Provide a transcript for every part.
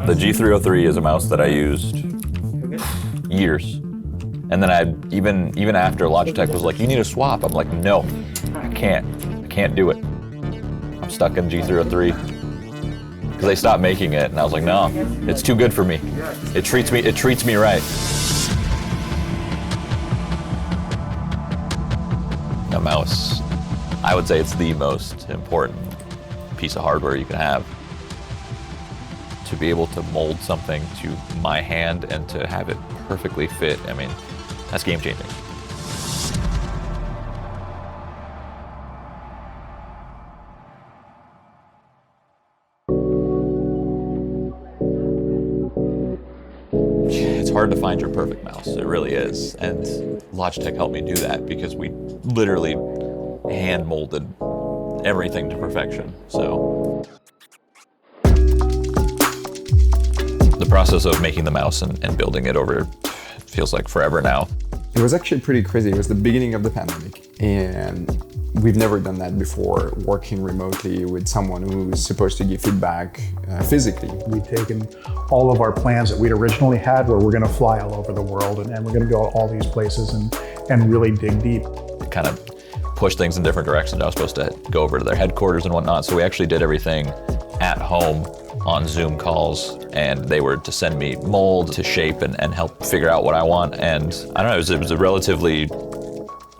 The G303 is a mouse that I used years. And then even after Logitech was like, you need a swap. I'm like, no, I can't do it. I'm stuck in G303. Because they stopped making it, and I was like, no, it's too good for me. It treats me right. A mouse, I would say it's the most important piece of hardware you can have. To be able to mold something to my hand and to have it perfectly fit, I mean, that's game changing. It's hard to find your perfect mouse, it really is. And Logitech helped me do that because we literally hand molded everything to perfection. So the process of making the mouse and building it over feels like forever now. It was actually pretty crazy. It was the beginning of the pandemic, and we've never done that before, working remotely with someone who's supposed to give feedback physically. We've taken all of our plans that we'd originally had, where we're going to fly all over the world and we're going to go all these places and really dig deep. Kind of push things in different directions. I was supposed to go over to their headquarters and whatnot, so we actually did everything at home on Zoom calls, and they were to send me mold to shape and help figure out what I want. And I don't know, it was a relatively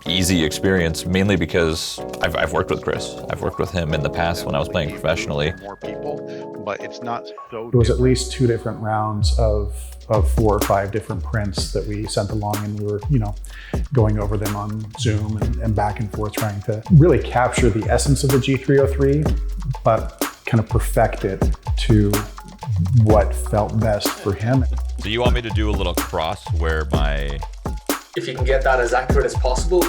easy experience, mainly because I've worked with Chris. I've worked with him in the past when I was playing professionally. More people, but it's not so. It was at least 2 different rounds of 4 or 5 different prints that we sent along, and we were, going over them on Zoom and back and forth, trying to really capture the essence of the G303, but kind of perfect it to what felt best for him. Do you want me to do a little cross where my... If you can get that as accurate as possible,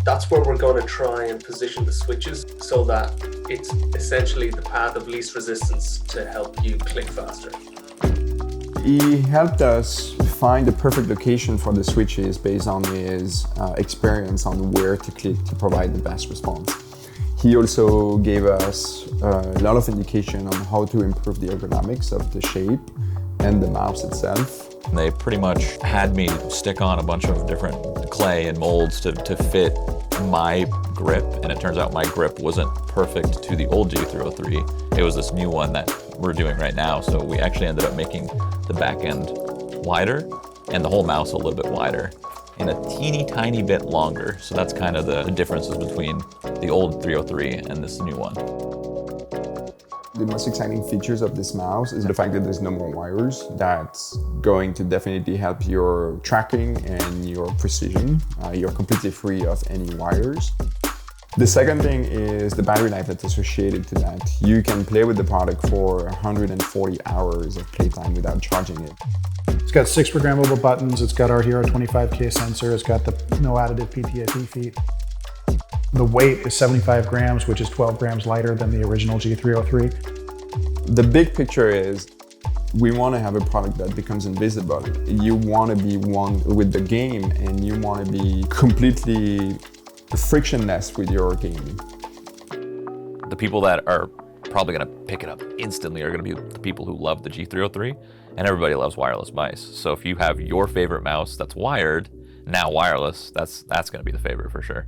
that's where we're going to try and position the switches so that it's essentially the path of least resistance to help you click faster. He helped us find the perfect location for the switches based on his experience on where to click to provide the best response. He also gave us a lot of indication on how to improve the ergonomics of the shape and the mouse itself. They pretty much had me stick on a bunch of different clay and molds to fit my grip, and it turns out my grip wasn't perfect to the old G303. It was this new one that we're doing right now, so we actually ended up making the back end wider and the whole mouse a little bit wider and a teeny tiny bit longer. So that's kind of the differences between the old 303 and this new one. The most exciting features of this mouse is the fact that there's no more wires. That's going to definitely help your tracking and your precision. You're completely free of any wires. The second thing is the battery life that's associated to that. You can play with the product for 140 hours of playtime without charging it. It's got 6 programmable buttons. It's got our HERO 25K sensor. It's got the no additive PTFE feet. The weight is 75 grams, which is 12 grams lighter than the original G303. The big picture is we want to have a product that becomes invisible. You want to be one with the game, and you want to be completely frictionless with your gaming. The people that are probably going to pick it up instantly are going to be the people who love the G303, and everybody loves wireless mice. So if you have your favorite mouse that's wired, now wireless, that's going to be the favorite for sure.